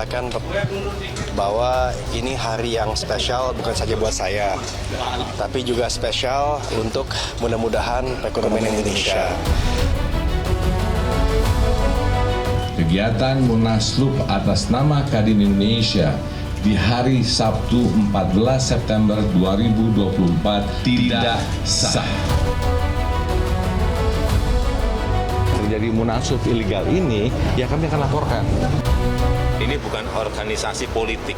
sampaikan bahwa ini hari yang spesial bukan saja buat saya, tapi juga spesial untuk mudah-mudahan perekonomian Indonesia. Kegiatan Munaslup atas nama Kadin Indonesia di hari Sabtu 14 September 2024 tidak sah. Terjadi munaslup ilegal ini, ya kami akan laporkan. Ini bukan organisasi politik,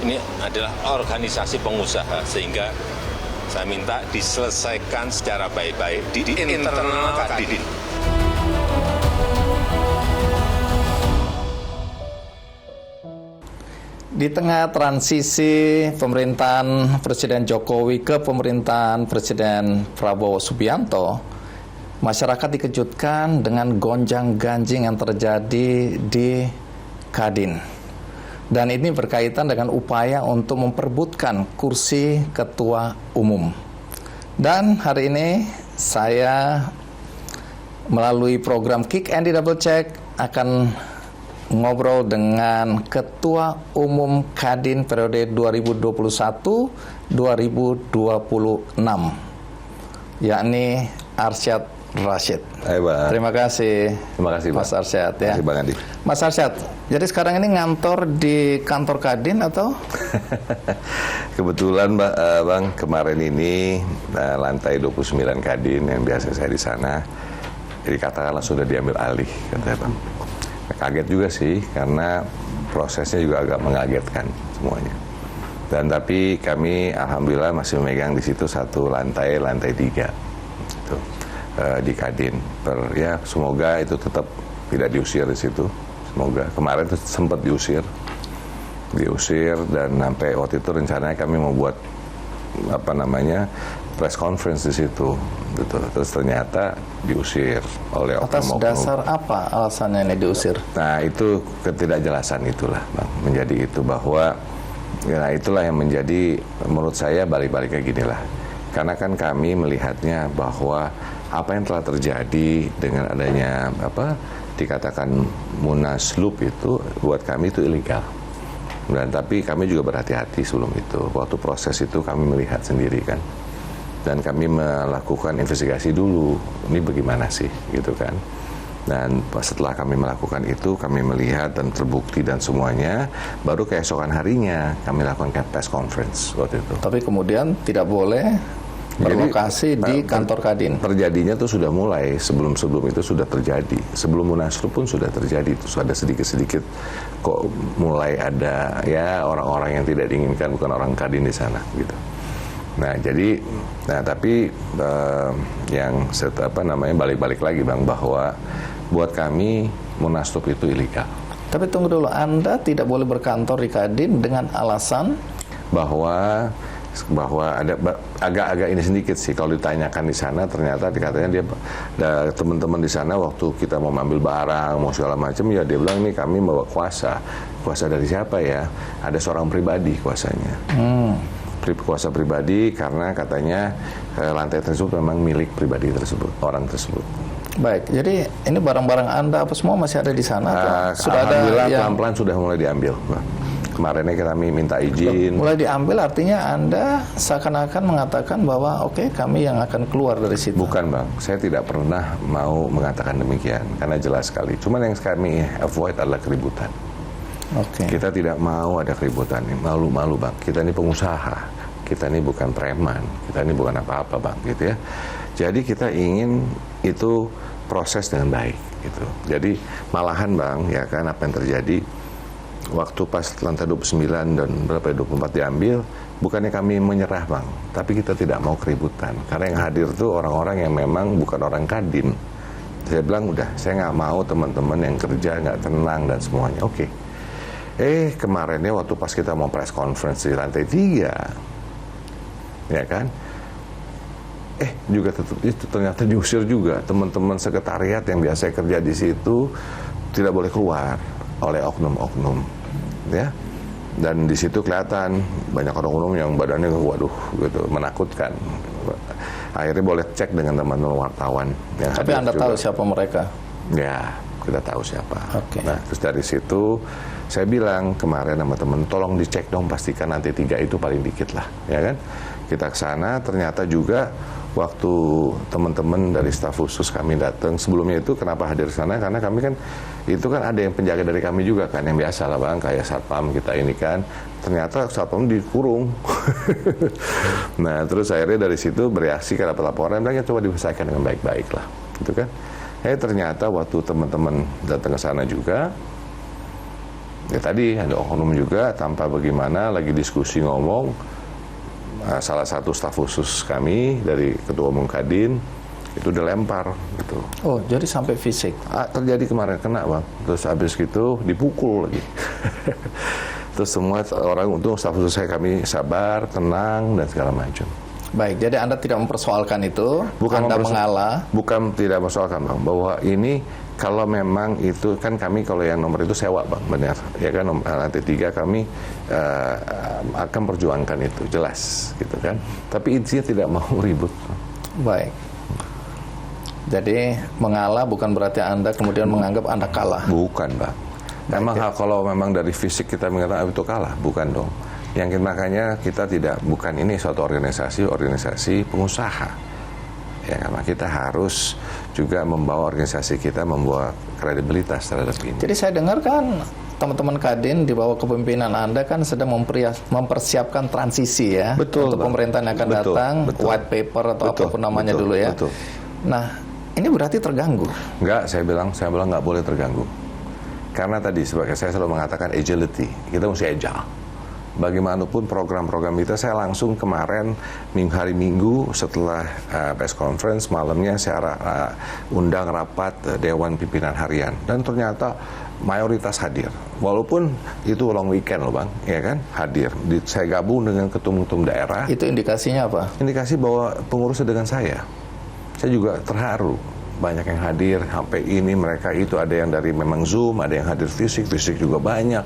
ini adalah organisasi pengusaha, sehingga saya minta diselesaikan secara baik-baik di internal Kadin. Di tengah transisi pemerintahan Presiden Jokowi ke pemerintahan Presiden Prabowo Subianto, masyarakat dikejutkan dengan gonjang-ganjing yang terjadi di Kadin. Dan ini berkaitan dengan upaya untuk memperebutkan kursi ketua umum. Dan hari ini saya melalui program Kick Andy Double Check akan ngobrol dengan Ketua Umum Kadin periode 2021-2026, yakni Arsyad Rashid. Hai, Bang. Terima kasih. Terima kasih, Bang. Mas Arsyad ya. Terima kasih, Bang Andi. Mas Arsyad, jadi sekarang ini ngantor di kantor Kadin atau? Kebetulan, Bang, kemarin ini lantai 29 Kadin yang biasa saya di sana, jadi katakanlah sudah diambil alih, katanya, Bang. Kaget juga sih, karena prosesnya juga agak mengagetkan semuanya. Dan tapi kami alhamdulillah masih memegang di situ satu lantai 3 itu, di Kadin. Ya semoga itu tetap tidak diusir di situ. Semoga kemarin itu sempat diusir dan sampai waktu itu rencananya kami mau buat press conference di situ, gitu. Terus ternyata diusir oleh atas dasar apa alasannya ini diusir? Nah itu ketidakjelasan itulah, Bang, menjadi itu bahwa ya itulah yang menjadi menurut saya balik-balik kayak gini lah. Karena kan kami melihatnya bahwa apa yang telah terjadi dengan adanya dikatakan munaslup itu buat kami itu ilegal. Dan tapi kami juga berhati-hati sebelum itu. Waktu proses itu kami melihat sendiri kan. Dan kami melakukan investigasi dulu. Ini bagaimana sih gitu kan. Dan setelah kami melakukan itu, kami melihat dan terbukti dan semuanya, baru keesokan harinya kami lakukan press conference waktu itu. Tapi kemudian tidak boleh berlokasi di kantor Kadin. Terjadinya tuh sudah mulai, sebelum itu sudah terjadi. Sebelum munaslup pun sudah terjadi, itu ada sedikit-sedikit kok mulai ada ya orang-orang yang tidak diinginkan, bukan orang Kadin di sana gitu. Nah jadi, tapi yang balik-balik lagi, Bang, bahwa buat kami munaslup itu ilegal. Tapi tunggu dulu, Anda tidak boleh berkantor di Kadin dengan alasan bahwa ada agak-agak ini sedikit sih kalau ditanyakan di sana, ternyata dikatanya dia teman-teman di sana waktu kita mau ambil barang mau segala macam, ya dia bilang ini kami bawa kuasa dari siapa ya, ada seorang pribadi kuasanya, kuasa pribadi, karena katanya lantai tersebut memang milik pribadi tersebut, orang tersebut. Baik, jadi ini barang-barang Anda apa semua masih ada di sana? Sudah alhamdulillah ada pelan-pelan sudah mulai diambil, Bang. Kemarinnya kami minta izin. Mulai diambil artinya Anda seakan-akan mengatakan bahwa oke, kami yang akan keluar dari situ. Bukan, Bang, saya tidak pernah mau mengatakan demikian karena jelas sekali. Cuman yang kami avoid adalah keributan. Kita tidak mau ada keributan. Malu-malu, Bang. Kita ini pengusaha. Kita ini bukan preman. Kita ini bukan apa-apa, Bang, gitu ya. Jadi kita ingin itu proses dengan baik gitu. Jadi malahan, Bang, ya kan apa yang terjadi waktu pas lantai 29 dan 24 diambil, bukannya kami menyerah, Bang, tapi kita tidak mau keributan. Karena yang hadir tuh orang-orang yang memang bukan orang Kadin. Saya bilang udah, saya nggak mau teman-teman yang kerja nggak tenang dan semuanya. Oke. Kemarinnya waktu pas kita mau press conference di lantai 3, ya kan? Juga itu ternyata diusir juga. Teman-teman sekretariat yang biasa kerja di situ tidak boleh keluar oleh oknum-oknum, ya. Dan di situ kelihatan banyak oknum yang badannya waduh gitu, menakutkan. Akhirnya boleh cek dengan teman-teman wartawan. Tapi Anda tahu siapa mereka? Ya, kita tahu siapa. Oke. Nah, terus dari situ saya bilang kemarin sama temen, tolong dicek dong, pastikan nanti 3 itu paling dikit lah, ya kan? Kita ke sana, ternyata juga waktu teman-teman dari staf khusus kami datang, sebelumnya itu kenapa hadir ke sana? Karena kami kan, itu kan ada yang penjaga dari kami juga kan, yang biasa lah bang, kayak satpam kita ini kan. Ternyata satpam dikurung. Nah, terus akhirnya dari situ bereaksi ke dapat laporan, bilang ya coba diselesaikan dengan baik-baik lah, gitu kan. Ternyata waktu teman-teman datang ke sana juga, ya tadi ada oknum juga tanpa bagaimana lagi diskusi ngomong, salah satu staf khusus kami dari Ketua Umum Kadin itu dilempar gitu. Oh, jadi sampai fisik? Terjadi kemarin, kena bang. Terus habis gitu dipukul lagi. Terus semua orang, untung staf khusus kami sabar, tenang dan segala macam. Baik, jadi Anda tidak mempersoalkan itu, Anda mengalah. Bukan tidak mempersoalkan bang, bahwa ini kalau memang itu kan kami kalau yang nomor itu sewa bang, benar ya kan, lantai 3 kami akan perjuangkan itu jelas gitu kan, tapi intinya tidak mau ribut. Baik, jadi mengalah bukan berarti Anda kemudian menganggap Anda kalah. Bukan bang, memang kalau memang dari fisik kita mengatakan itu kalah, bukan dong. Yang makanya kita tidak, bukan ini suatu organisasi pengusaha. Ya, karena kita harus juga membawa organisasi kita, membawa kredibilitas terhadap ini. Jadi saya dengar kan teman-teman Kadin di bawah kepemimpinan Anda kan sedang mempersiapkan transisi ya. Betul, untuk pemerintahan yang akan datang, white paper atau apapun namanya dulu ya. Betul. Nah, ini berarti terganggu? Enggak, saya bilang nggak boleh terganggu. Karena tadi sebagai saya selalu mengatakan agility, kita mesti agile. Bagaimanapun program-program kita, saya langsung kemarin hari Minggu setelah press conference malamnya saya undang rapat Dewan Pimpinan Harian dan ternyata mayoritas hadir. Walaupun itu long weekend loh bang, ya kan, hadir. Saya gabung dengan ketum-ketum daerah. Itu indikasinya apa? Indikasi bahwa pengurusnya dengan saya juga terharu. Banyak yang hadir, sampai ini mereka itu ada yang dari memang Zoom, ada yang hadir fisik juga banyak.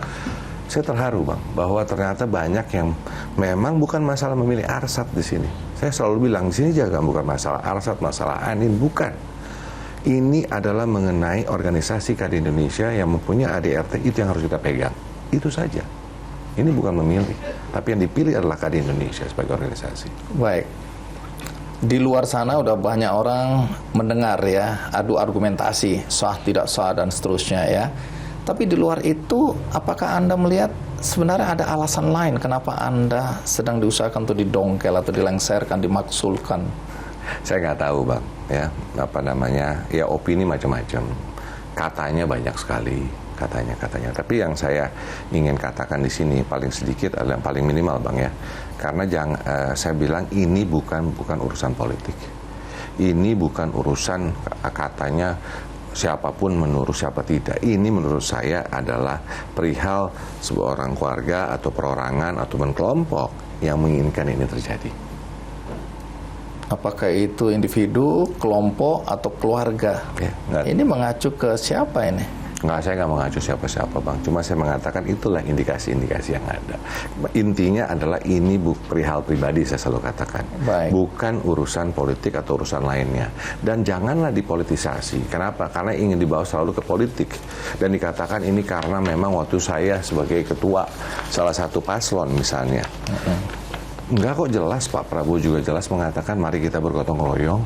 Saya terharu bang, bahwa ternyata banyak yang memang bukan masalah memilih arsat di sini. Saya selalu bilang di sini juga bukan masalah arsat, masalah anin, bukan. Ini adalah mengenai organisasi Kadin Indonesia yang mempunyai ADRT, itu yang harus kita pegang. Itu saja. Ini bukan memilih, tapi yang dipilih adalah Kadin Indonesia sebagai organisasi. Baik. Di luar sana udah banyak orang mendengar ya, adu argumentasi, sah tidak sah dan seterusnya ya. Tapi di luar itu, apakah Anda melihat sebenarnya ada alasan lain kenapa Anda sedang diusahakan untuk didongkel atau dilengserkan, dimaksulkan? Saya nggak tahu bang, ya apa namanya, ya opini macam-macam, katanya banyak sekali, katanya. Tapi yang saya ingin katakan di sini paling sedikit adalah yang paling minimal bang ya, karena saya bilang ini bukan urusan politik, ini bukan urusan katanya siapapun menurut siapa tidak. Ini menurut saya adalah perihal sebuah orang keluarga atau perorangan atau kelompok yang menginginkan ini terjadi. Apakah itu individu, kelompok, atau keluarga? Ya, ini mengacu ke siapa ini? Enggak, saya nggak mengacu siapa-siapa bang. Cuma saya mengatakan itulah indikasi-indikasi yang ada. Intinya adalah ini perihal pribadi, saya selalu katakan. Baik. Bukan urusan politik atau urusan lainnya. Dan janganlah dipolitisasi. Kenapa? Karena ingin dibawa selalu ke politik. Dan dikatakan ini karena memang waktu saya sebagai ketua salah satu paslon misalnya. Enggak kok, jelas Pak Prabowo juga jelas mengatakan mari kita bergotong royong.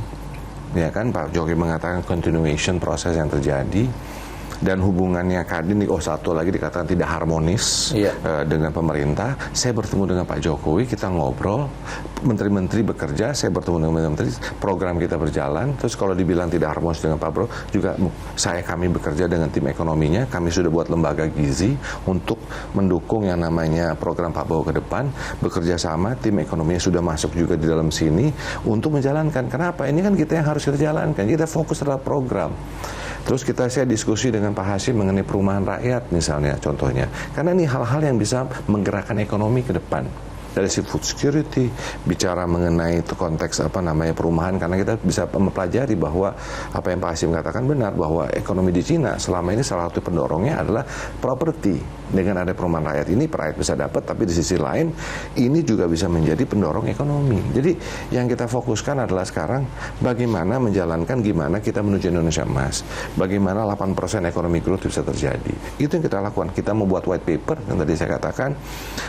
Ya kan, Pak Jokowi mengatakan continuation proses yang terjadi. Dan hubungannya Kadin, satu lagi dikatakan tidak harmonis dengan pemerintah. Saya bertemu dengan Pak Jokowi, kita ngobrol, menteri-menteri bekerja, saya bertemu dengan menteri, program kita berjalan. Terus kalau dibilang tidak harmonis dengan Pak Prabowo, juga kami bekerja dengan tim ekonominya, kami sudah buat lembaga gizi untuk mendukung yang namanya program Pak Prabowo ke depan, bekerja sama, tim ekonominya sudah masuk juga di dalam sini untuk menjalankan. Kenapa? Ini kan kita yang harus kita jalankan, kita fokus terhadap program. Terus saya diskusi dengan Pak Hasyim mengenai perumahan rakyat misalnya contohnya. Karena ini hal-hal yang bisa menggerakkan ekonomi ke depan. dari si food security, bicara mengenai itu konteks perumahan, karena kita bisa mempelajari bahwa apa yang Pak Hasyim katakan benar, bahwa ekonomi di Cina selama ini salah satu pendorongnya adalah properti. Dengan ada perumahan rakyat ini, rakyat bisa dapat, tapi di sisi lain ini juga bisa menjadi pendorong ekonomi. Jadi yang kita fokuskan adalah sekarang bagaimana menjalankan, gimana kita menuju Indonesia Emas, bagaimana 8% ekonomi growth bisa terjadi. Itu yang kita lakukan. Kita membuat white paper, yang tadi saya katakan,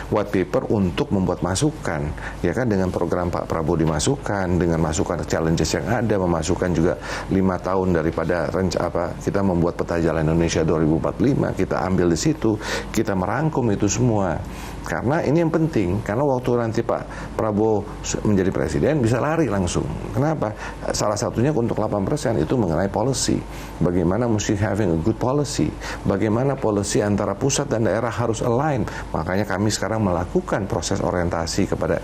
white paper untuk membuat masukan, ya kan, dengan program Pak Prabowo dimasukkan, dengan masukan challenges yang ada, memasukkan juga 5 tahun daripada kita membuat peta jalan Indonesia 2045, kita ambil di situ, kita merangkum itu semua. Karena ini yang penting, karena waktu nanti Pak Prabowo menjadi presiden bisa lari langsung. Kenapa? Salah satunya untuk 8% itu mengenai policy. Bagaimana mesti having a good policy. Bagaimana policy antara pusat dan daerah harus align. Makanya kami sekarang melakukan proses orientasi kepada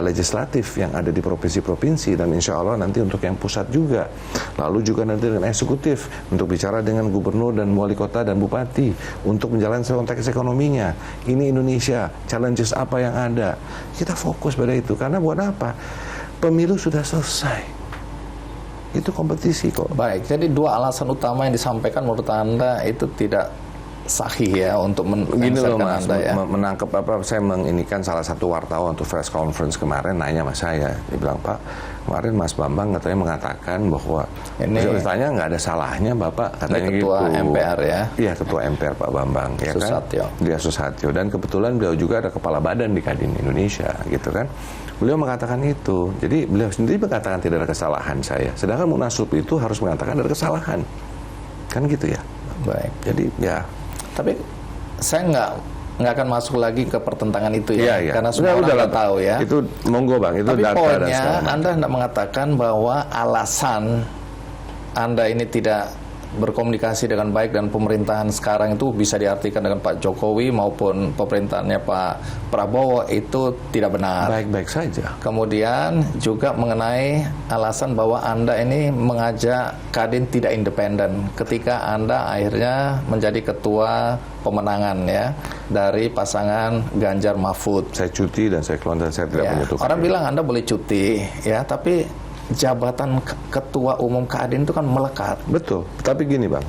legislatif yang ada di provinsi-provinsi, dan insya Allah nanti untuk yang pusat juga. Lalu juga nanti dengan eksekutif untuk bicara dengan gubernur dan wali kota dan bupati untuk menjalankan konteks ekonominya. Ini Indonesia, challenges apa yang ada, kita fokus pada itu. Karena buat apa? Pemilu sudah selesai, itu kompetisi kok. Baik, jadi 2 alasan utama yang disampaikan menurut Anda itu tidak sahih ya untuk menangkap Anda ya. Menangkap saya menginikan salah satu wartawan untuk press conference kemarin nanya sama saya, dia bilang, Pak, kemarin Mas Bambang katanya mengatakan bahwa ini ditanya nggak ada salahnya Bapak, katanya Ketua gitu. MPR ya? Iya, Ketua MPR Pak Bambang, ya Susatyo. Kan? Dia Susatyo, dan kebetulan beliau juga ada kepala badan di Kadin Indonesia, gitu kan? Beliau mengatakan itu, jadi beliau sendiri mengatakan tidak ada kesalahan saya, sedangkan Munaslup itu harus mengatakan ada kesalahan, kan gitu ya? Baik. Jadi ya. Tapi saya nggak akan masuk lagi ke pertentangan itu ya, karena semua udah orang tahu ya. Itu monggo Bang, itu tapi data poinnya dan Anda hendak mengatakan bahwa alasan Anda ini tidak berkomunikasi dengan baik dan pemerintahan sekarang itu bisa diartikan dengan Pak Jokowi maupun pemerintahannya Pak Prabowo itu tidak benar. Baik-baik saja. Kemudian juga mengenai alasan bahwa Anda ini mengajak Kadin tidak independen ketika Anda akhirnya menjadi ketua pemenangan ya dari pasangan Ganjar Mahfud. Saya cuti dan saya keluar dan saya tidak menyetujui. Orang bilang Anda boleh cuti ya, tapi jabatan ketua umum Kadin itu kan melekat. Betul. Tapi gini Bang,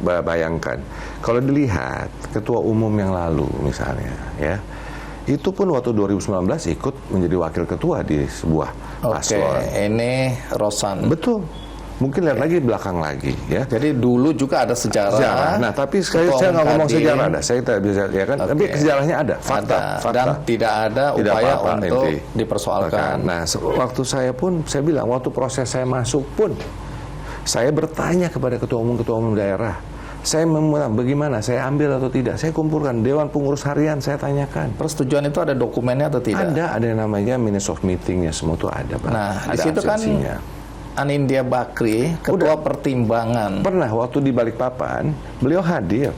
bayangkan kalau dilihat ketua umum yang lalu misalnya ya, itu pun waktu 2019 ikut menjadi wakil ketua di sebuah paslon. Ini Rosan. Betul. Mungkin lihat lagi belakang lagi ya. Jadi dulu juga ada sejarah. Nah, tapi sekali saya nggak ngomong sejarah ada. Saya tidak bisa ya kan. Tapi sejarahnya ada, fakta. Dan tidak ada upaya untuk dipersoalkan. Nah, waktu saya pun saya bilang waktu proses saya masuk pun saya bertanya kepada ketua umum daerah. Saya bagaimana saya ambil atau tidak. Saya kumpulkan dewan pengurus harian, saya tanyakan. Persetujuan itu ada dokumennya atau tidak? Ada yang namanya minutes of meetingnya, semua itu ada, Pak. Nah, ada di situ kan Anindya Bakri, ketua pertimbangan. Pernah waktu di Balikpapan, beliau hadir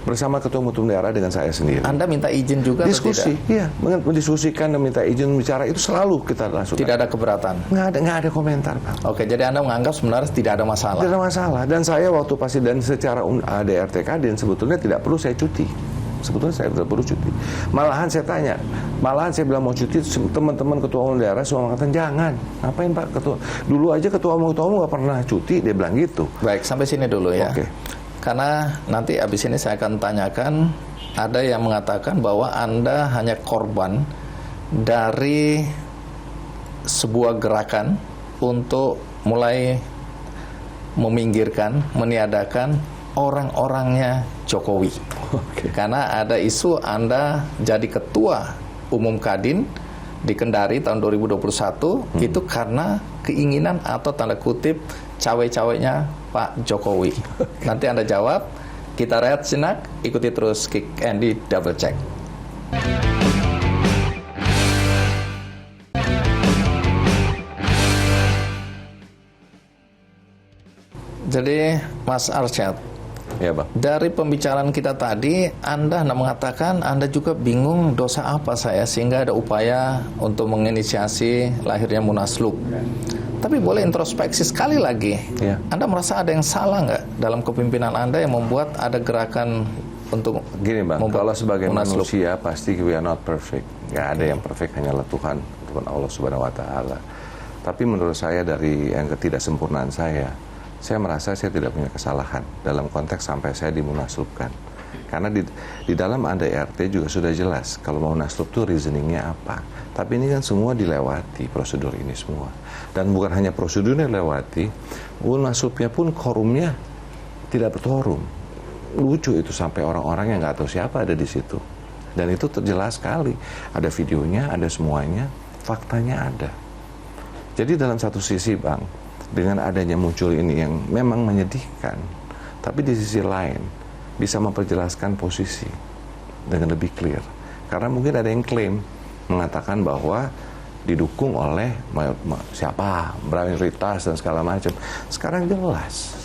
bersama ketua umum daerah dengan saya sendiri. Anda minta izin juga diskusi, atau tidak? Iya, mendiskusikan dan minta izin bicara itu selalu kita langsung. Tidak ada keberatan? Nggak ada komentar, Pak. Oke, jadi Anda menganggap sebenarnya tidak ada masalah? Tidak ada masalah, dan saya waktu pasti dan secara ADRT Kadin sebetulnya tidak perlu saya cuti. Sebetulnya saya tidak perlu cuti. Malahan saya tanya, saya bilang mau cuti, teman-teman ketua umum daerah semua mengatakan jangan. Ngapain Pak ketua? Dulu aja ketua umum nggak pernah cuti, dia bilang gitu. Baik, sampai sini dulu ya. Oke. Karena nanti abis ini saya akan tanyakan, ada yang mengatakan bahwa Anda hanya korban dari sebuah gerakan untuk mulai meminggirkan, meniadakan orang-orangnya Jokowi. Karena ada isu Anda jadi ketua umum Kadin di Kendari tahun 2021 itu karena keinginan atau tanda kutip cawe-cawenya Pak Jokowi. Nanti Anda jawab, kita rehat sejenak, ikuti terus Kick Andy Double Check. Jadi Mas Arsyad, ya Bang, dari pembicaraan kita tadi, Anda mengatakan Anda juga bingung dosa apa saya sehingga ada upaya untuk menginisiasi lahirnya Munaslup. Tapi boleh introspeksi sekali lagi. Ya. Anda merasa ada yang salah nggak dalam kepemimpinan Anda yang membuat ada gerakan untuk gini bang, kalau sebagai Munaslup? manusia pasti we are not perfect, nggak ada yang perfect, hanyalah Tuhan Allah Subhanahu Wa Taala. Tapi menurut saya dari yang ketidaksempurnaan saya merasa saya tidak punya kesalahan dalam konteks sampai saya dimunaslupkan. Karena di dalam ADRT juga sudah jelas kalau mau munaslup itu reasoningnya apa. Tapi ini kan semua dilewati prosedur ini semua. Dan bukan hanya prosedurnya dilewati, munaslupnya pun quorumnya tidak berquorum. Lucu itu sampai orang-orang yang nggak tahu siapa ada di situ. Dan itu terjelas sekali. Ada videonya, ada semuanya, faktanya ada. Jadi dalam satu sisi bang, dengan adanya muncul ini yang memang menyedihkan, tapi di sisi lain bisa memperjelaskan posisi dengan lebih clear. Karena mungkin ada yang klaim mengatakan bahwa didukung oleh siapa, mayoritas dan segala macam. Sekarang jelas.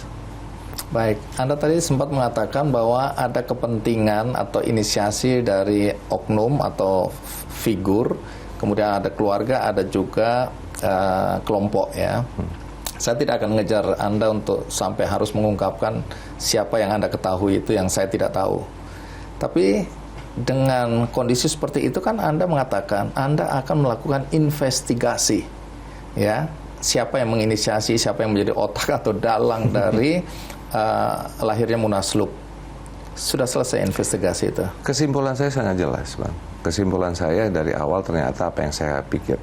Baik, Anda tadi sempat mengatakan bahwa ada kepentingan atau inisiasi dari oknum atau figur, kemudian ada keluarga, ada juga kelompok ya. Saya tidak akan mengejar Anda untuk sampai harus mengungkapkan siapa yang Anda ketahui itu yang saya tidak tahu. Tapi dengan kondisi seperti itu kan Anda mengatakan Anda akan melakukan investigasi, ya, siapa yang menginisiasi, siapa yang menjadi otak atau dalang dari lahirnya Munaslup. Sudah selesai investigasi itu? Kesimpulan saya sangat jelas, bang. Kesimpulan saya dari awal ternyata apa yang saya pikir,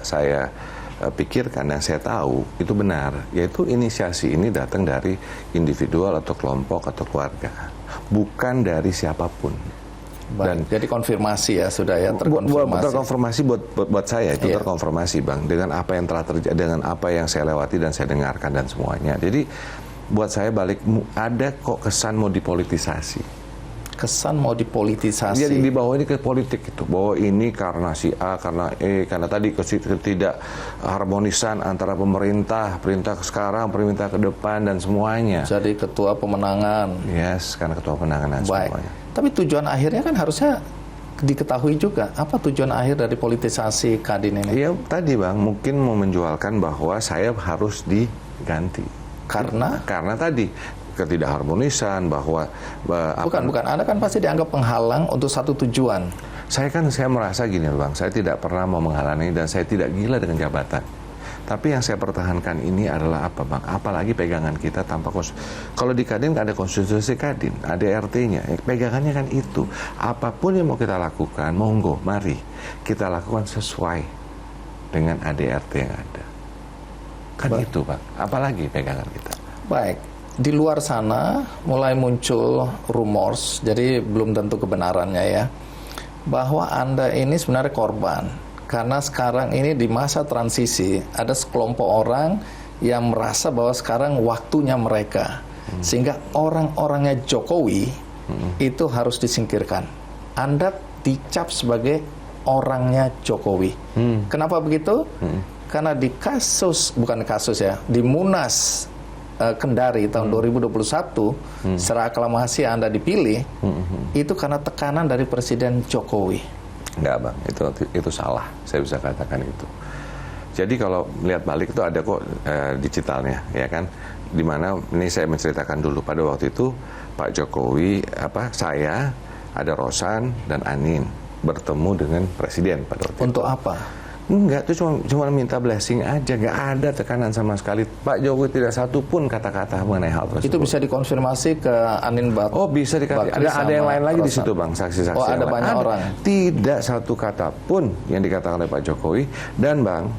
saya pikirkan dan saya tahu itu benar, yaitu inisiasi ini datang dari individual atau kelompok atau keluarga, bukan dari siapapun. Dan jadi konfirmasi ya sudah ya, terkonfirmasi. Buat saya itu terkonfirmasi bang dengan apa yang telah terjadi, dengan apa yang saya lewati dan saya dengarkan dan semuanya. Jadi buat saya balik ada kok kesan mau dipolitisasi. Kesan mau dipolitisasi. Jadi di bawah ini ke politik itu, bahwa ini karena si A, karena E, karena tadi ketidak harmonisan antara perintah sekarang, perintah ke depan dan semuanya. Jadi ketua pemenangan. Yes, karena ketua pemenangan dan semuanya. Tapi tujuan akhirnya kan harusnya diketahui juga. Apa tujuan akhir dari politisasi Kadin ini? Iya tadi bang, mungkin mau menjualkan bahwa saya harus diganti. Karena tadi ketidakharmonisan bahwa bukan Anda kan pasti dianggap penghalang untuk satu tujuan. Saya merasa gini bang, saya tidak pernah mau menghalangi dan saya tidak gila dengan jabatan. Tapi yang saya pertahankan ini adalah apa bang? Apalagi pegangan kita tanpa kalau di Kadin ada konstitusi Kadin, ada RT-nya, pegangannya kan itu. Apapun yang mau kita lakukan, monggo, mari kita lakukan sesuai dengan ADRT yang ada. Kan itu bang, apalagi pegangan kita. Baik. Di luar sana mulai muncul rumors, jadi belum tentu kebenarannya ya, bahwa Anda ini sebenarnya korban. Karena sekarang ini di masa transisi, ada sekelompok orang yang merasa bahwa sekarang waktunya mereka. Sehingga orang-orangnya Jokowi itu harus disingkirkan. Anda dicap sebagai orangnya Jokowi. Kenapa begitu? Karena di di Munas Kendari tahun 2021 secara aklamasi Anda dipilih itu karena tekanan dari Presiden Jokowi. Enggak bang, itu salah, saya bisa katakan itu. Jadi kalau melihat balik itu ada kok digitalnya, ya kan? Dimana ini saya menceritakan dulu pada waktu itu Pak Jokowi, saya, ada Rosan dan Anin bertemu dengan Presiden pada waktu Untuk itu. apa? Enggak, itu cuma minta blessing aja, nggak ada tekanan sama sekali. Pak Jokowi tidak satu pun kata-kata mengenai hal tersebut. Itu bisa dikonfirmasi ke Anin Oh bisa dikasih. Ada yang lain lagi di situ bang, saksi-saksi. Oh ada banyak orang. Tidak satu kata pun yang dikatakan oleh Pak Jokowi. Dan bang,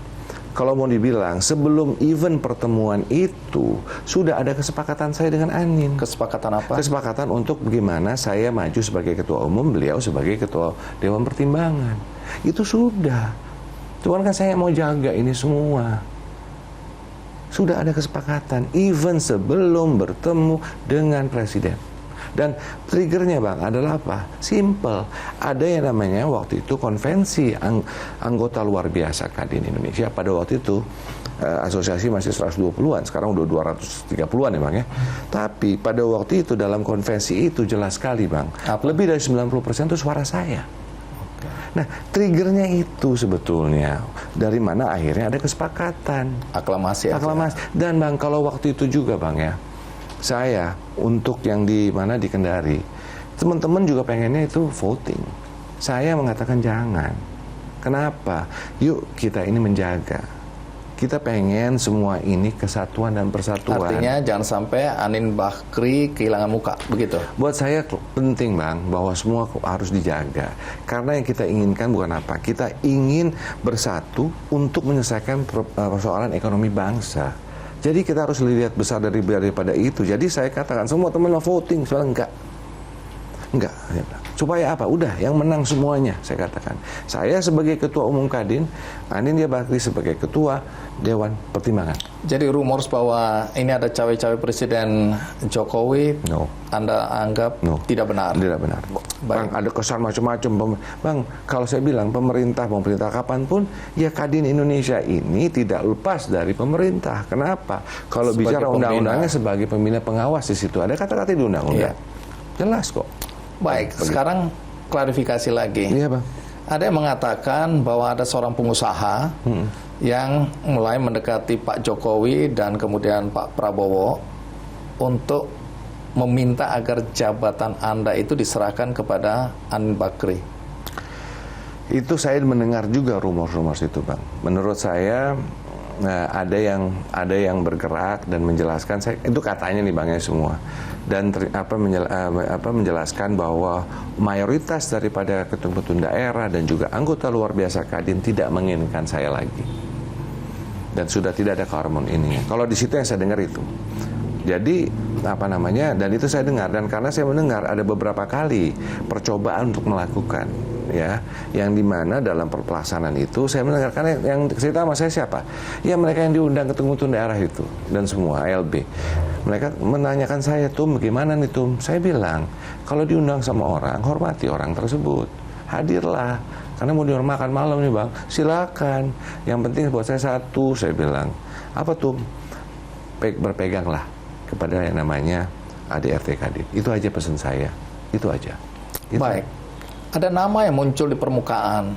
kalau mau dibilang sebelum event pertemuan itu sudah ada kesepakatan saya dengan Anin. Kesepakatan apa? Kesepakatan untuk bagaimana saya maju sebagai ketua umum, beliau sebagai ketua Dewan Pertimbangan. Itu sudah. Cuman kan saya mau jaga ini semua. Sudah ada kesepakatan, even sebelum bertemu dengan Presiden. Dan triggernya bang adalah apa? Simple. Ada yang namanya waktu itu konvensi anggota luar biasa Kadin Indonesia. Pada waktu itu asosiasi masih 120-an, sekarang udah 230-an ya bang ya. Tapi pada waktu itu dalam konvensi itu jelas sekali bang, lebih dari 90% itu suara saya. Nah, triggernya itu sebetulnya dari mana akhirnya ada kesepakatan. Aklamasi. Dan bang, kalau waktu itu juga bang ya, saya untuk yang di mana di Kendari, Teman-teman juga pengennya itu voting. Saya mengatakan jangan. Kenapa? Yuk kita ini menjaga. Kita pengen semua ini kesatuan dan persatuan. Artinya jangan sampai Anin Bakri kehilangan muka, begitu? Buat saya penting, Bang, bahwa semua harus dijaga. Karena yang kita inginkan bukan apa? Kita ingin bersatu untuk menyelesaikan persoalan ekonomi bangsa. Jadi kita harus lihat besar daripada itu. Jadi saya katakan semua teman mau voting, soalnya enggak. Supaya apa? Udah, yang menang semuanya, saya katakan. Saya sebagai Ketua Umum Kadin, Anindya Bakri sebagai Ketua Dewan Pertimbangan. Jadi rumors bahwa ini ada cawe-cawe Presiden Jokowi, No. Anda anggap tidak benar? Tidak benar. Bang, ada kesan macam-macam. Bang, kalau saya bilang pemerintah kapanpun, ya Kadin Indonesia ini tidak lepas dari pemerintah. Kenapa? Kalau Sebagai bicara undang-undangnya sebagai pembina pengawas di situ. Ada kata-kata di undang-undang. Iya. Jelas kok. Baik, sekarang klarifikasi lagi. Iya, Bang. Ada yang mengatakan bahwa ada seorang pengusaha yang mulai mendekati Pak Jokowi dan kemudian Pak Prabowo untuk meminta agar jabatan Anda itu diserahkan kepada Anin Bakri. Itu saya mendengar juga rumor-rumor itu, Bang. Menurut saya ada yang bergerak dan menjelaskan, itu katanya nih Bang ya semua, dan menjelaskan bahwa mayoritas daripada ketum-ketum daerah dan juga anggota luar biasa Kadin tidak menginginkan saya lagi, dan sudah tidak ada hormon ini. Kalau di situ yang saya dengar itu. Jadi dan itu saya dengar, dan karena saya mendengar ada beberapa kali percobaan untuk melakukan, ya, yang dimana dalam pelaksanaan itu saya mendengar, karena yang cerita sama saya siapa? Ya mereka yang diundang ke ketum daerah itu dan semua ALB. Mereka menanyakan saya, Tum, gimana nih Tum? Saya bilang, kalau diundang sama orang, hormati orang tersebut, hadirlah. Karena mau makan malam nih Bang, silakan. Yang penting buat saya satu, saya bilang, apa Tum? Berpeganglah kepada yang namanya ADRT Kadin. Itu aja pesan saya. Itu aja. Itu. Baik. Ada nama yang muncul di permukaan,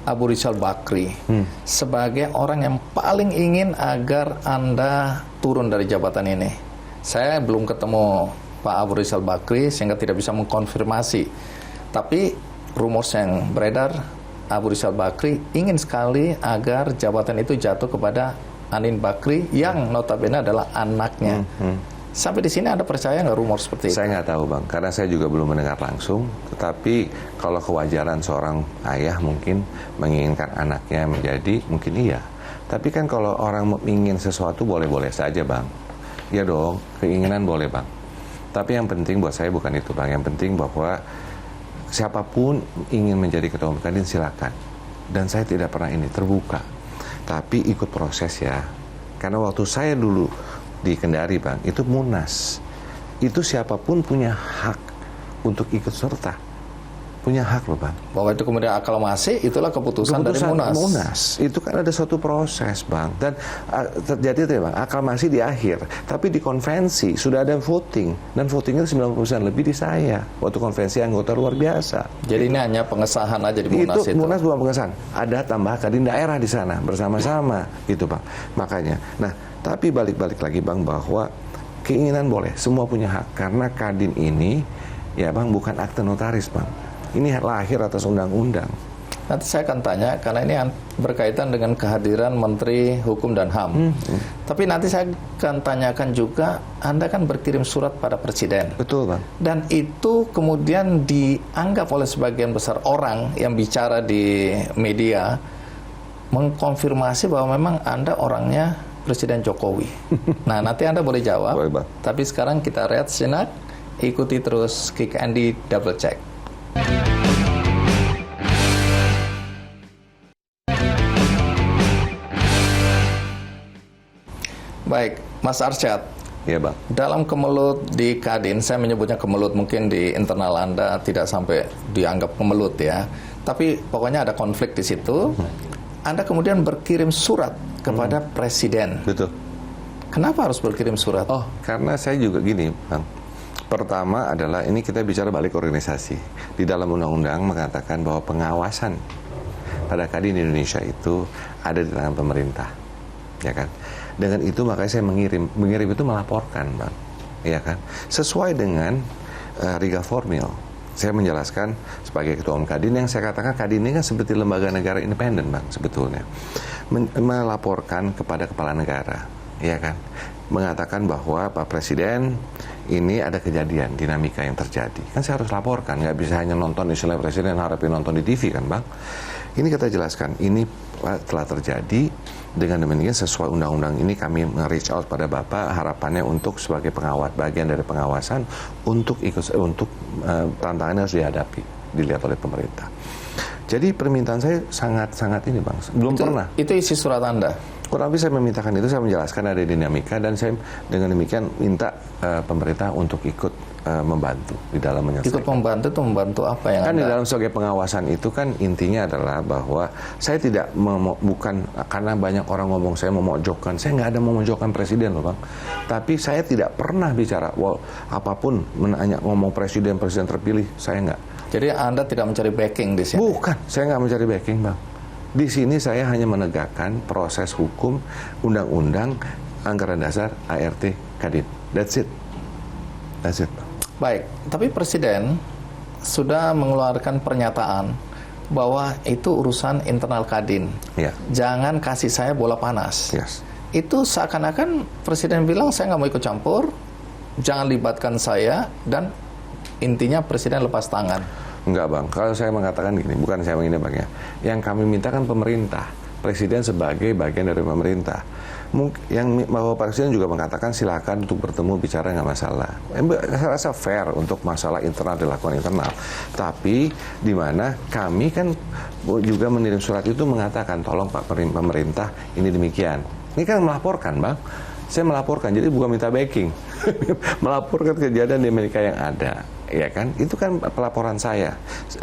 Abu Rizal Bakri, sebagai orang yang paling ingin agar Anda turun dari jabatan ini. Saya belum ketemu Pak Abu Rizal Bakri sehingga tidak bisa mengkonfirmasi. Tapi rumors yang beredar, Abu Rizal Bakri ingin sekali agar jabatan itu jatuh kepada Anin Bakri yang notabene adalah anaknya. Sampai di sini Anda percaya nggak rumor seperti itu? Saya nggak tahu Bang, karena saya juga belum mendengar langsung. Tetapi kalau kewajaran seorang ayah mungkin menginginkan anaknya menjadi, mungkin iya. Tapi kan kalau orang ingin sesuatu boleh-boleh saja Bang. Ya dong, keinginan boleh Bang. Tapi yang penting buat saya bukan itu Bang. Yang penting bahwa siapapun ingin menjadi ketua umum Kadin silakan. Dan saya tidak pernah ini terbuka. Tapi ikut proses ya. Karena waktu saya dulu di Kendari Bang, itu Munas. Itu siapapun punya hak untuk ikut serta. Punya hak loh Bang. Bahwa itu kemudian aklamasi, itulah keputusan dari Munas. Itu kan ada suatu proses Bang. Dan terjadi itu ya Bang, aklamasi di akhir. Tapi di konvensi sudah ada voting. Dan votingnya 90% lebih di saya. Waktu konvensi anggota luar biasa. Jadi ini hanya pengesahan aja di Munas itu. Munas bukan pengesahan. Ada tambah Kadin daerah di sana bersama-sama gitu Bang. Makanya. Nah, tapi balik-balik lagi Bang bahwa keinginan boleh, semua punya hak. Karena Kadin ini ya Bang bukan akte notaris Bang. Ini lahir atas undang-undang. Nanti saya akan tanya, karena ini berkaitan dengan kehadiran Menteri Hukum dan HAM. Tapi nanti saya akan tanyakan juga, Anda kan berkirim surat pada Presiden. Betul Bang. Dan itu kemudian dianggap oleh sebagian besar orang yang bicara di media, mengkonfirmasi bahwa memang Anda orangnya Presiden Jokowi. Nah, nanti Anda boleh jawab. Boleh, Bang. Tapi sekarang kita rehat sejenak, ikuti terus Kick Andy Double Check. Baik, Mas Arsyad. Iya Bang. Dalam kemelut di Kadin, saya menyebutnya kemelut, mungkin di internal Anda tidak sampai dianggap kemelut ya. Tapi pokoknya ada konflik di situ. Anda kemudian berkirim surat kepada Presiden. Betul. Kenapa harus berkirim surat? Oh, karena saya juga gini Bang. Pertama adalah ini kita bicara balik organisasi. Di dalam undang-undang mengatakan bahwa pengawasan pada Kadin Indonesia itu ada di tangan pemerintah. Ya kan? Dengan itu makanya saya mengirim itu melaporkan Bang. Ya kan? Sesuai dengan Riga Formil Saya menjelaskan sebagai Ketua Umum Kadin, yang saya katakan Kadin ini kan seperti lembaga negara independen, Bang, sebetulnya. Melaporkan kepada kepala negara, ya kan, mengatakan bahwa Pak Presiden ini ada kejadian, dinamika yang terjadi. Kan saya harus laporkan, nggak bisa hanya nonton istilah Presiden harapin nonton di TV kan, Bang. Ini kita jelaskan, ini telah terjadi, dengan demikian sesuai undang-undang ini kami nge-reach out pada Bapak, harapannya untuk sebagai pengawas, bagian dari pengawasan untuk tantangan yang harus dihadapi, dilihat oleh pemerintah. Jadi permintaan saya sangat-sangat ini, Bang, belum pernah. Itu isi surat Anda? Kurang lebih saya memintakan itu, saya menjelaskan ada dinamika, dan saya dengan demikian minta pemerintah untuk ikut membantu di dalam menyelesaikan. Ikut membantu itu membantu apa yang kan Anda... di dalam sebagai pengawasan itu kan intinya adalah bahwa saya tidak bukan karena banyak orang ngomong saya memojokkan, saya nggak ada memojokkan presiden loh, Bang. Tapi saya tidak pernah bicara apapun ngomong presiden terpilih, saya nggak. Jadi Anda tidak mencari backing di sini? Bukan, saya nggak mencari backing, Bang. Di sini saya hanya menegakkan proses hukum, undang-undang, anggaran dasar, ART, Kadin. That's it, Bang. Baik, tapi Presiden sudah mengeluarkan pernyataan bahwa itu urusan internal Kadin. Ya. Jangan kasih saya bola panas. Yes. Itu seakan-akan Presiden bilang saya nggak mau ikut campur, jangan libatkan saya, dan intinya Presiden lepas tangan. Enggak, Bang. Kalau saya mengatakan gini, bukan saya begini, Bang, ya. Yang kami mintakan pemerintah, Presiden sebagai bagian dari pemerintah. Yang bahwa Presiden juga mengatakan silakan untuk bertemu, bicara, nggak masalah. Saya rasa fair untuk masalah internal dilakukan internal. Tapi di mana kami kan juga mengirim surat itu mengatakan tolong Pak pemerintah ini demikian. Ini kan melaporkan, Bang. Saya melaporkan, jadi bukan minta backing. Melaporkan kejadian di Amerika yang ada, ya kan? Itu kan pelaporan saya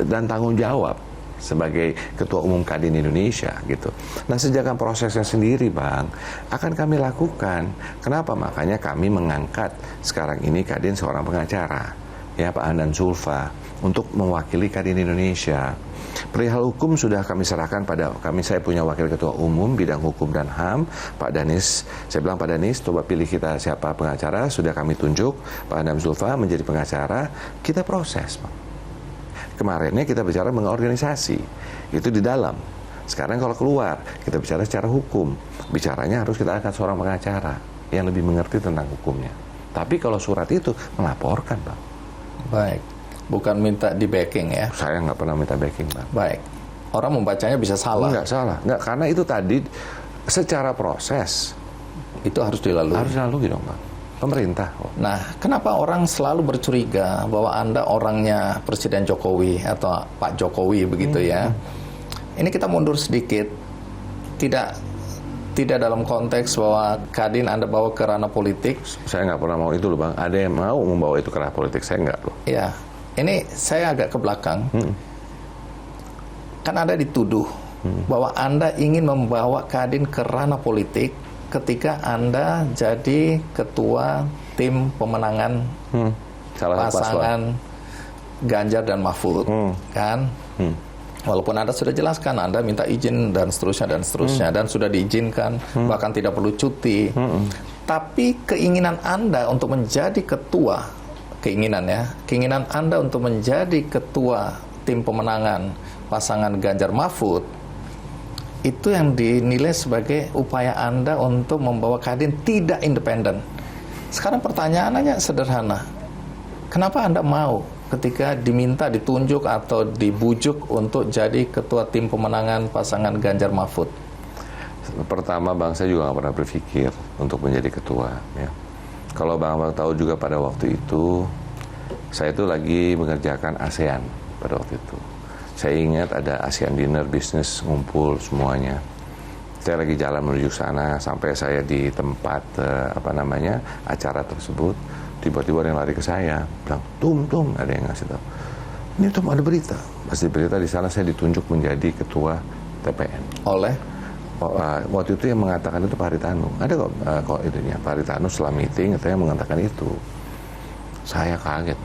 dan tanggung jawab sebagai Ketua Umum Kadin Indonesia gitu. Nah, sejak prosesnya sendiri, Bang, akan kami lakukan. Kenapa? Makanya kami mengangkat sekarang ini Kadin seorang pengacara, ya, Pak Andan Sulfa, untuk mewakili Kadin Indonesia. Perihal hukum sudah kami serahkan pada saya punya wakil ketua umum bidang hukum dan HAM, Pak Danis. Saya bilang, Pak Danis, coba pilih kita siapa pengacara, sudah kami tunjuk Pak Andan Sulfa menjadi pengacara, kita proses, Pak. Kemarinnya kita bicara mengenai organisasi, itu di dalam. Sekarang kalau keluar, kita bicara secara hukum. Bicaranya harus kita angkat seorang pengacara yang lebih mengerti tentang hukumnya. Tapi kalau surat itu melaporkan, Bang. Baik, bukan minta di backing ya? Saya nggak pernah minta backing, Bang. Baik, orang membacanya bisa salah. Nggak salah, nggak, karena itu tadi secara proses itu harus dilalui. Harus dilalui dong, Bang. Pemerintah. Nah, kenapa orang selalu bercuriga bahwa Anda orangnya Presiden Jokowi atau Pak Jokowi begitu ya? Ini kita mundur sedikit, tidak dalam konteks bahwa Kadin Anda bawa ke ranah politik. Saya nggak pernah mau itu loh, Bang. Ada yang mau membawa itu ke ranah politik, saya nggak loh. Ya, ini saya agak ke belakang. Kan Anda dituduh bahwa Anda ingin membawa Kadin ke ranah politik ketika Anda jadi ketua tim pemenangan pasangan Ganjar dan Mahfud, kan? Walaupun Anda sudah jelaskan, Anda minta izin dan seterusnya, dan sudah diizinkan, bahkan tidak perlu cuti. Tapi keinginan Anda untuk menjadi ketua, keinginan Anda untuk menjadi ketua tim pemenangan pasangan Ganjar Mahfud, itu yang dinilai sebagai upaya Anda untuk membawa Kadin tidak independen. Sekarang pertanyaannya sederhana. Kenapa Anda mau ketika diminta, ditunjuk, atau dibujuk untuk jadi ketua tim pemenangan pasangan Ganjar Mahfud? Pertama, Bang, saya juga nggak pernah berpikir untuk menjadi ketua. Ya. Kalau Bang tahu juga pada waktu itu, saya itu lagi mengerjakan ASEAN pada waktu itu. Saya ingat ada ASEAN Dinner Business, ngumpul semuanya. Saya lagi jalan menuju sana, sampai saya di tempat acara tersebut, tiba-tiba ada yang lari ke saya, bilang, Tum, ada yang ngasih tahu. Ini Tum, ada berita. Pas di berita di sana saya ditunjuk menjadi ketua TPN. Oleh? Waktu itu yang mengatakan itu Pak Haritanu. Ada kok itunya. Pak Haritanu setelah meeting katanya mengatakan itu. Saya kaget,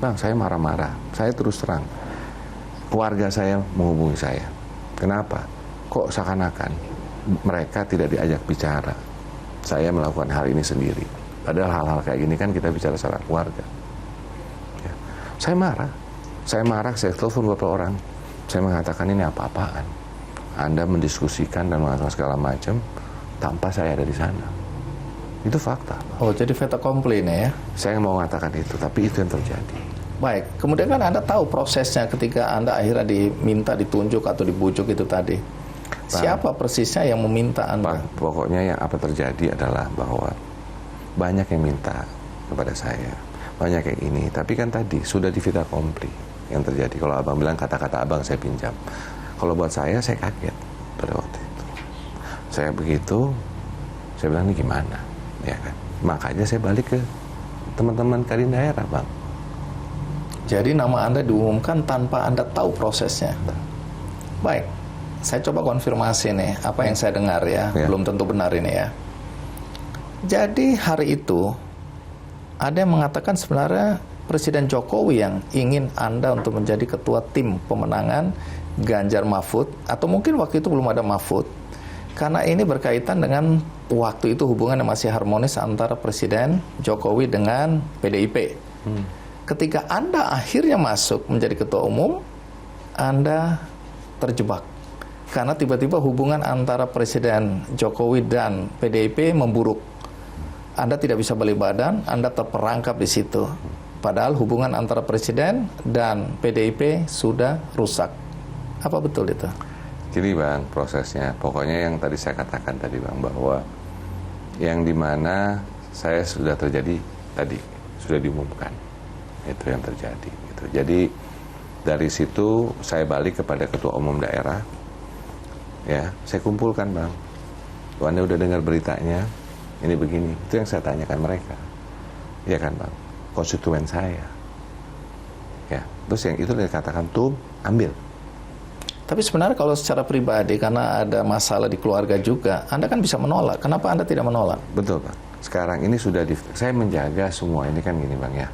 Bang, saya marah-marah. Saya terus terang. Keluarga saya menghubungi saya. Kenapa? Kok seakan-akan mereka tidak diajak bicara. Saya melakukan hal ini sendiri. Padahal hal-hal kayak gini kan kita bicara secara keluarga. Ya. Saya marah. Saya marah, saya telepon beberapa orang. Saya mengatakan ini apa-apaan. Anda mendiskusikan dan mengatakan segala macam tanpa saya ada di sana. Itu fakta. Oh, jadi fait accompli nih ya? Saya mau mengatakan itu, tapi itu yang terjadi. Baik, kemudian kan Anda tahu prosesnya ketika Anda akhirnya diminta ditunjuk atau dibujuk itu tadi. Siapa persisnya yang meminta Anda? Pak, pokoknya yang apa terjadi adalah bahwa banyak yang minta kepada saya, banyak yang ini. Tapi kan tadi sudah di fait accompli yang terjadi. Kalau abang bilang kata-kata abang saya pinjam. Kalau buat saya kaget pada waktu itu. Saya begitu, saya bilang ini gimana, ya kan? Makanya saya balik ke teman-teman Kadin daerah, Bang. Jadi nama Anda diumumkan tanpa Anda tahu prosesnya. Baik, saya coba konfirmasi nih apa yang saya dengar ya. Belum tentu benar ini ya. Jadi hari itu ada yang mengatakan sebenarnya Presiden Jokowi yang ingin Anda untuk menjadi ketua tim pemenangan Ganjar Mahfud, atau mungkin waktu itu belum ada Mahfud, karena ini berkaitan dengan waktu itu hubungan yang masih harmonis antara Presiden Jokowi dengan PDIP. Ketika Anda akhirnya masuk menjadi ketua umum, Anda terjebak. Karena tiba-tiba hubungan antara Presiden Jokowi dan PDIP memburuk. Anda tidak bisa balik badan, Anda terperangkap di situ. Padahal hubungan antara Presiden dan PDIP sudah rusak. Apa betul itu? Jadi Bang, prosesnya, pokoknya yang tadi saya katakan tadi Bang, bahwa yang dimana saya sudah terjadi tadi, sudah diumumkan. Itu yang terjadi gitu. Jadi dari situ saya balik kepada ketua umum daerah, ya saya kumpulkan Bang, Anda udah dengar beritanya, ini begini. Itu yang saya tanyakan mereka, ya kan Bang, konstituen saya, ya. Terus yang itu dikatakan tuh ambil. Tapi sebenarnya kalau secara pribadi karena ada masalah di keluarga juga, Anda kan bisa menolak. Kenapa Anda tidak menolak? Betul Bang. Sekarang ini sudah saya menjaga semua ini kan gini Bang ya.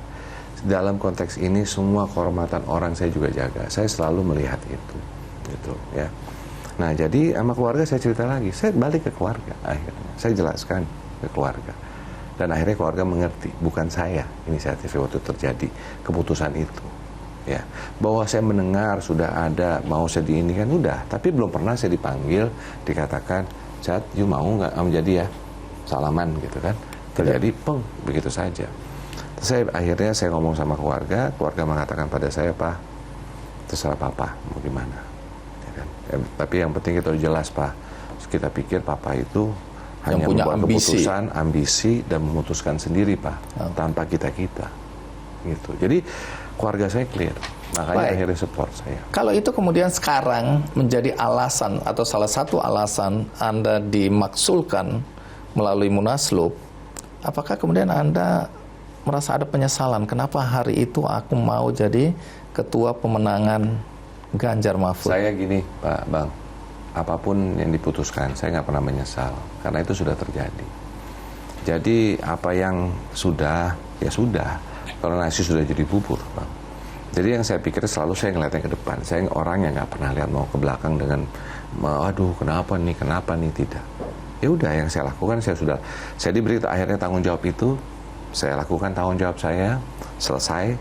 Dalam konteks ini semua kehormatan orang saya juga jaga. Saya selalu melihat itu, gitu ya. Nah jadi sama keluarga saya cerita lagi. Saya balik ke keluarga akhirnya. Saya jelaskan ke keluarga. Dan akhirnya keluarga mengerti, bukan saya inisiatif waktu terjadi keputusan itu. Ya, bahwa saya mendengar sudah ada mau saya di ini kan udah, tapi belum pernah saya dipanggil dikatakan, Chat, you mau nggak menjadi ya salaman gitu kan? Terjadi peng begitu saja. Akhirnya saya ngomong sama keluarga mengatakan pada saya, Pak, terserah Papa mau gimana, ya kan? Tapi yang penting kita jelas Pak, kita pikir Papa itu hanya punya membuat keputusan, ambisi dan memutuskan sendiri Pak, tanpa kita gitu. Jadi keluarga saya clear, makanya akhirnya support saya. Kalau itu kemudian sekarang menjadi alasan atau salah satu alasan Anda dimaksulkan melalui Munaslup, apakah kemudian Anda merasa ada penyesalan? Kenapa hari itu aku mau jadi ketua pemenangan Ganjar Mahfud? Saya gini, Pak Bang, apapun yang diputuskan, saya nggak pernah menyesal, karena itu sudah terjadi. Jadi apa yang sudah, ya sudah. Kalau nasi sudah jadi bubur, Bang. Jadi yang saya pikir selalu saya ngeliatnya ke depan. Saya orang yang nggak pernah lihat mau ke belakang dengan, aduh kenapa nih, tidak. Ya udah yang saya lakukan, saya diberi akhirnya tanggung jawab itu, saya lakukan tanggung jawab saya, selesai.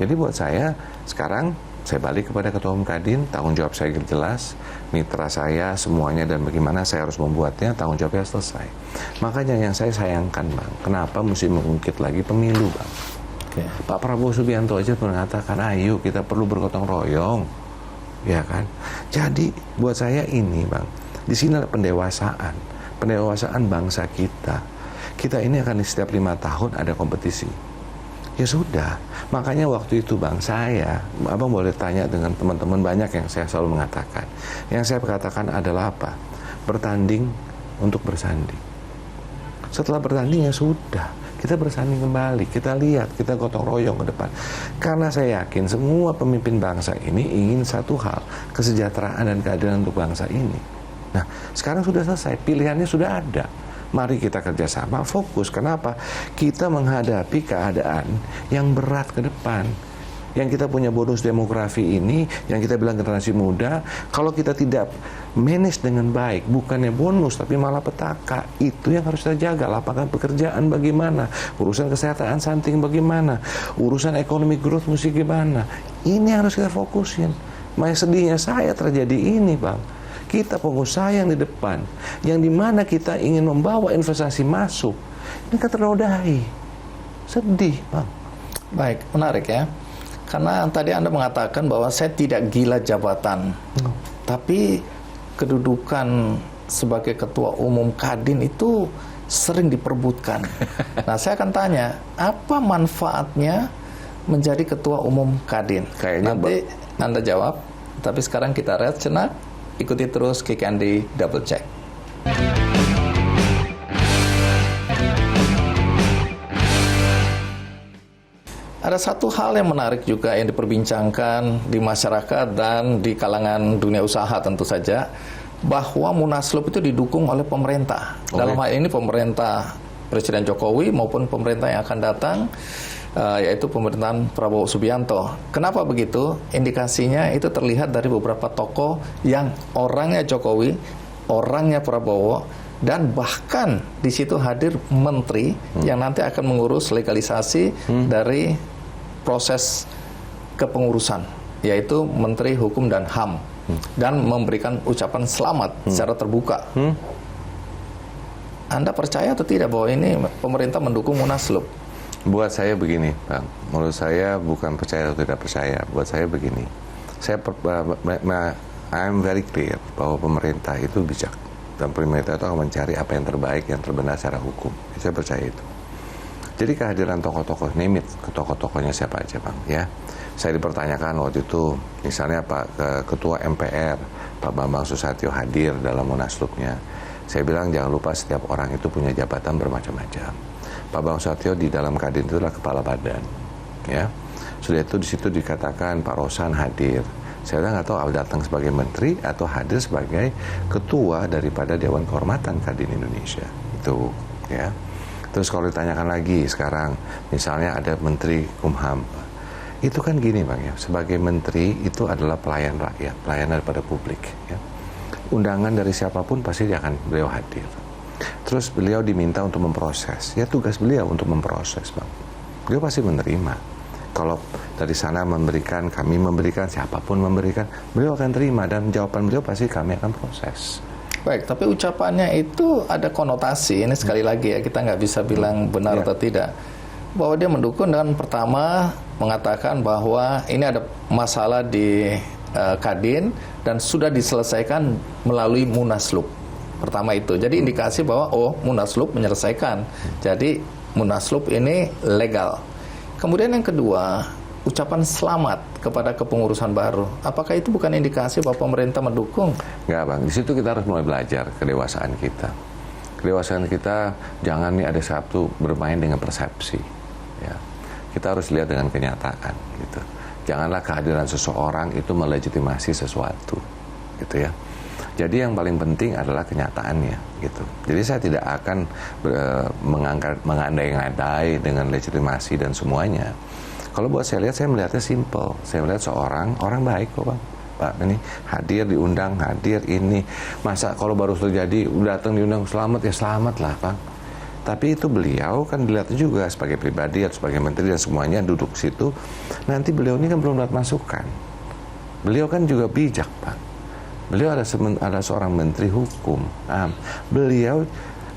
Jadi buat saya sekarang saya balik kepada Ketua Umum Kadin, tanggung jawab saya jelas, mitra saya semuanya dan bagaimana saya harus membuatnya, tanggung jawabnya selesai. Makanya yang saya sayangkan Bang, kenapa mesti mengungkit lagi pemilu Bang? Pak Prabowo Subianto aja mengatakan, ayo kita perlu bergotong royong, ya kan? Jadi buat saya ini Bang, di sini ada pendewasaan bangsa kita. Kita ini akan setiap 5 tahun ada kompetisi. Ya sudah, makanya waktu itu Bang, Abang boleh tanya dengan teman-teman banyak yang saya selalu mengatakan. Yang saya katakan adalah apa? Bertanding untuk bersanding. Setelah bertanding ya sudah, kita bersanding kembali, kita lihat, kita gotong royong ke depan. Karena saya yakin semua pemimpin bangsa ini ingin satu hal, kesejahteraan dan keadilan untuk bangsa ini. Nah, sekarang sudah selesai, pilihannya sudah ada. Mari kita kerjasama, fokus. Kenapa? Kita menghadapi keadaan yang berat ke depan. yang kita punya bonus demografi ini, yang kita bilang generasi muda, kalau kita tidak manage dengan baik, bukannya bonus tapi malah petaka, itu yang harus kita jaga. Lapangan pekerjaan bagaimana, urusan kesehatan stunting bagaimana, urusan ekonomi growth mesti gimana, ini harus kita fokusin. Makanya sedihnya saya terjadi ini, Bang. Kita pengusaha yang di depan, yang dimana kita ingin membawa investasi masuk, ini kan ternodai. Sedih, Bang. Baik, menarik ya. Karena tadi Anda mengatakan bahwa saya tidak gila jabatan, tapi kedudukan sebagai ketua umum Kadin itu sering diperebutkan. Nah, saya akan tanya, apa manfaatnya menjadi ketua umum Kadin? Kayaknya nanti Anda jawab, tapi sekarang kita rehat sejenak, ikuti terus Kick Andy Double Check. Ada satu hal yang menarik juga yang diperbincangkan di masyarakat dan di kalangan dunia usaha tentu saja, bahwa Munaslup itu didukung oleh pemerintah. Dalam hal ini pemerintah Presiden Jokowi maupun pemerintah yang akan datang, yaitu pemerintahan Prabowo Subianto. Kenapa begitu? Indikasinya itu terlihat dari beberapa tokoh yang orangnya Jokowi, orangnya Prabowo, dan bahkan di situ hadir menteri yang nanti akan mengurus legalisasi dari proses kepengurusan, yaitu Menteri Hukum dan HAM, dan memberikan ucapan selamat secara terbuka. Anda percaya atau tidak bahwa ini pemerintah mendukung Munaslup? Buat saya begini, Bang. Menurut saya bukan percaya atau tidak percaya. Buat saya begini. I'm very clear bahwa pemerintah itu bijak, dan pemerintah itu akan mencari apa yang terbaik, yang terbenar secara hukum. Saya percaya itu. Jadi kehadiran tokoh-tokoh, name it, tokoh-tokohnya siapa aja, Bang, ya. Saya dipertanyakan waktu itu, misalnya Ketua MPR, Pak Bambang Susatyo hadir dalam Munaslupnya. Saya bilang jangan lupa setiap orang itu punya jabatan bermacam-macam. Pak Bambang Susatyo di dalam Kadin itu adalah kepala badan, ya. Sudah itu di situ dikatakan Pak Rosan hadir. Saya nggak tahu datang sebagai menteri atau hadir sebagai ketua daripada Dewan Kehormatan Kadin Indonesia. Itu, ya. Terus kalau ditanyakan lagi sekarang, misalnya ada Menteri Kumham, itu kan gini, Bang, ya, sebagai menteri itu adalah pelayan rakyat, pelayan daripada publik, ya. Undangan dari siapapun pasti beliau hadir. Terus beliau diminta untuk memproses, ya tugas beliau untuk memproses, Bang. Beliau pasti menerima. Kalau dari sana kami memberikan, siapapun memberikan, beliau akan terima, dan jawaban beliau pasti kami akan proses. Baik, tapi ucapannya itu ada konotasi, ini sekali lagi ya, kita nggak bisa bilang benar atau tidak, bahwa dia mendukung dengan pertama mengatakan bahwa ini ada masalah di Kadin dan sudah diselesaikan melalui Munaslup. Pertama itu, jadi indikasi bahwa Munaslup menyelesaikan, jadi Munaslup ini legal. Kemudian yang kedua, ucapan selamat kepada kepengurusan baru. Apakah itu bukan indikasi bahwa pemerintah mendukung? Enggak, Bang. Di situ kita harus mulai belajar kedewasaan kita. Kedewasaan kita jangan nih ada satu bermain dengan persepsi. Ya. Kita harus lihat dengan kenyataan. Gitu. Janganlah kehadiran seseorang itu melegitimasi sesuatu. Gitu ya. Jadi yang paling penting adalah kenyataannya. Gitu. Jadi saya tidak akan mengandai-ngandai dengan legitimasi dan semuanya. Kalau buat saya lihat, saya melihatnya simple. Saya melihat orang baik kok, Bang. Pak ini hadir, diundang, hadir ini. Masa kalau baru terjadi, datang diundang, selamat, ya selamat lah, Bang. Tapi itu beliau kan dilihat juga sebagai pribadi atau sebagai menteri dan semuanya duduk situ. Nanti beliau ini kan belum dapat masukan. Beliau kan juga bijak, Bang. Beliau ada seorang menteri hukum. Beliau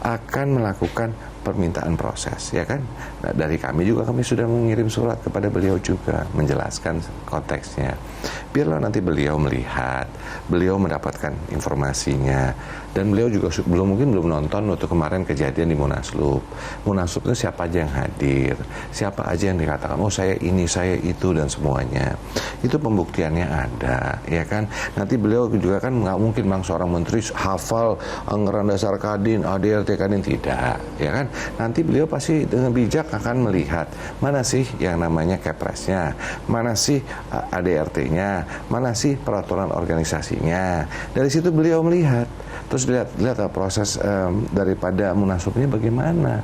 akan melakukan permintaan proses, ya kan? Nah, dari kami juga, kami sudah mengirim surat kepada beliau juga menjelaskan konteksnya. Biarlah nanti beliau melihat, beliau mendapatkan informasinya, dan beliau juga mungkin belum nonton waktu kemarin kejadian di Munaslup. Munaslup itu siapa aja yang hadir, siapa aja yang dikatakan, saya ini, saya itu, dan semuanya. Itu pembuktiannya ada, ya kan? Nanti beliau juga kan nggak mungkin Bang seorang menteri hafal anggaran dasar Kadin, ADRT Kadin, tidak, ya kan? Nanti beliau pasti dengan bijak akan melihat mana sih yang namanya Kepresnya, mana sih ADRT-nya, mana sih peraturan organisasinya. Dari situ beliau melihat, terus lihat proses daripada Munaslupnya bagaimana.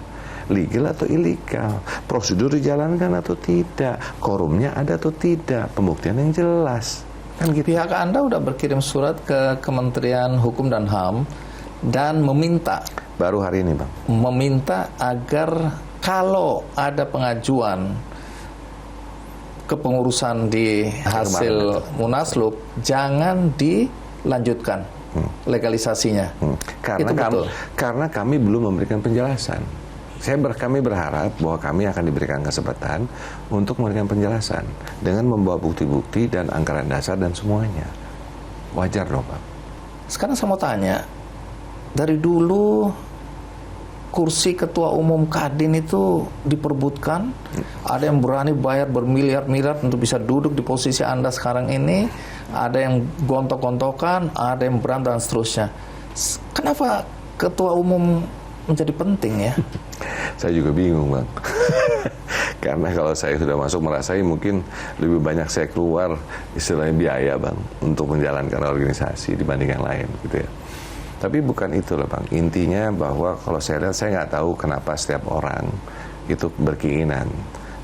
legal atau ilegal, prosedur dijalankan atau tidak, quorumnya ada atau tidak, pembuktian yang jelas. Kan gitu. Pihak Anda udah berkirim surat ke Kementerian Hukum dan HAM dan meminta, Baru hari ini, Bang. meminta agar kalau ada pengajuan kepengurusan di hasil Munaslup jangan dilanjutkan legalisasinya. Karena kami belum memberikan penjelasan. Kami berharap bahwa kami akan diberikan kesempatan untuk memberikan penjelasan dengan membawa bukti-bukti dan anggaran dasar dan semuanya. Wajar dong, Pak. Sekarang saya mau tanya, dari dulu kursi ketua umum Kadin itu diperebutkan, ada yang berani bayar bermiliar-miliar untuk bisa duduk di posisi Anda sekarang ini, ada yang gontok-gontokan, ada yang berantem dan seterusnya. Kenapa ketua umum menjadi penting ya? Saya juga bingung, Bang. Karena kalau saya sudah masuk merasai mungkin lebih banyak saya keluar istilahnya biaya, Bang, untuk menjalankan organisasi dibanding yang lain gitu ya. Tapi bukan itu loh, Bang. Intinya bahwa kalau saya lihat, saya nggak tahu kenapa setiap orang itu berkeinginan.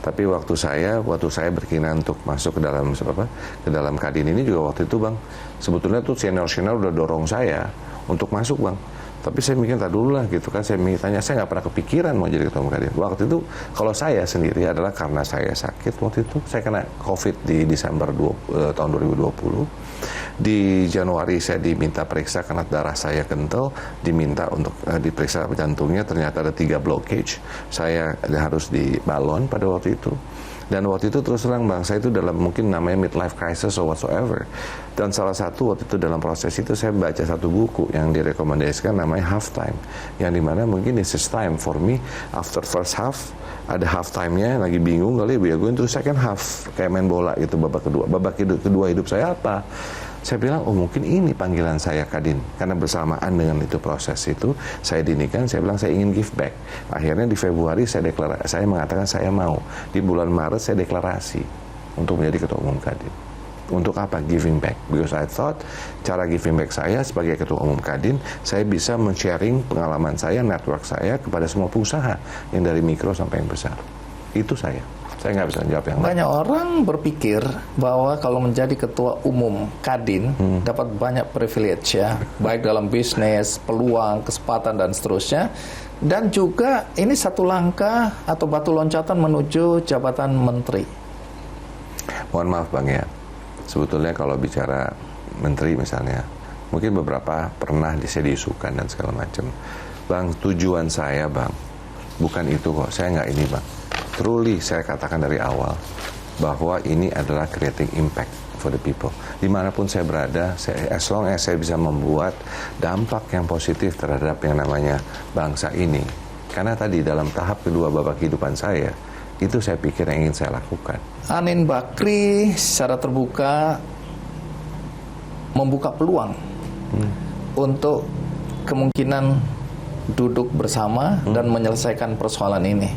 Tapi waktu saya berkeinginan untuk masuk ke dalam Kadin ini juga waktu itu, Bang, sebetulnya tuh senior udah dorong saya untuk masuk, Bang. Tapi saya mikir tak dulu lah gitu kan, saya nggak pernah kepikiran mau jadi ketua umum Kadin. Waktu itu kalau saya sendiri adalah karena saya sakit waktu itu, saya kena COVID di Desember tahun 2020. Di Januari saya diminta periksa karena darah saya kental, diminta untuk diperiksa jantungnya, ternyata ada 3 blockage. Saya harus dibalon pada waktu itu. Dan waktu itu terus terang, Bang, saya itu dalam mungkin namanya midlife crisis or whatsoever. Dan salah satu waktu itu dalam proses itu saya baca satu buku yang direkomendasikan namanya Halftime. Yang dimana mungkin this is time for me after first half. Ada half time-nya, lagi bingung kali, we are going to second half. Kayak main bola gitu, babak kedua. Babak kedua hidup saya apa? Saya bilang, oh mungkin ini panggilan saya Kadin. Karena bersamaan dengan itu proses itu, saya dinikan, saya bilang saya ingin give back. Akhirnya di Februari saya mengatakan saya mau. Di bulan Maret saya deklarasi untuk menjadi ketua umum Kadin. Untuk apa? Giving back. Because I thought cara giving back saya sebagai ketua umum Kadin, saya bisa men-sharing pengalaman saya, network saya kepada semua pengusaha yang dari mikro sampai yang besar. Itu saya nggak bisa jawab yang lain. Banyak orang berpikir bahwa kalau menjadi ketua umum Kadin dapat banyak privilege ya, baik dalam bisnis, peluang, kesempatan dan seterusnya. Dan juga ini satu langkah atau batu loncatan menuju jabatan menteri. Mohon maaf, Bang, ya. Sebetulnya kalau bicara menteri misalnya, mungkin beberapa pernah diisukan dan segala macam. Bang, tujuan saya, Bang, bukan itu kok. Saya nggak ini, Bang. Truly saya katakan dari awal bahwa ini adalah creating impact for the people. Dimanapun saya berada, as long as saya bisa membuat dampak yang positif terhadap yang namanya bangsa ini. Karena tadi dalam tahap kedua babak kehidupan saya, itu saya pikir yang ingin saya lakukan. Anin Bakri secara terbuka membuka peluang untuk kemungkinan duduk bersama dan menyelesaikan persoalan ini.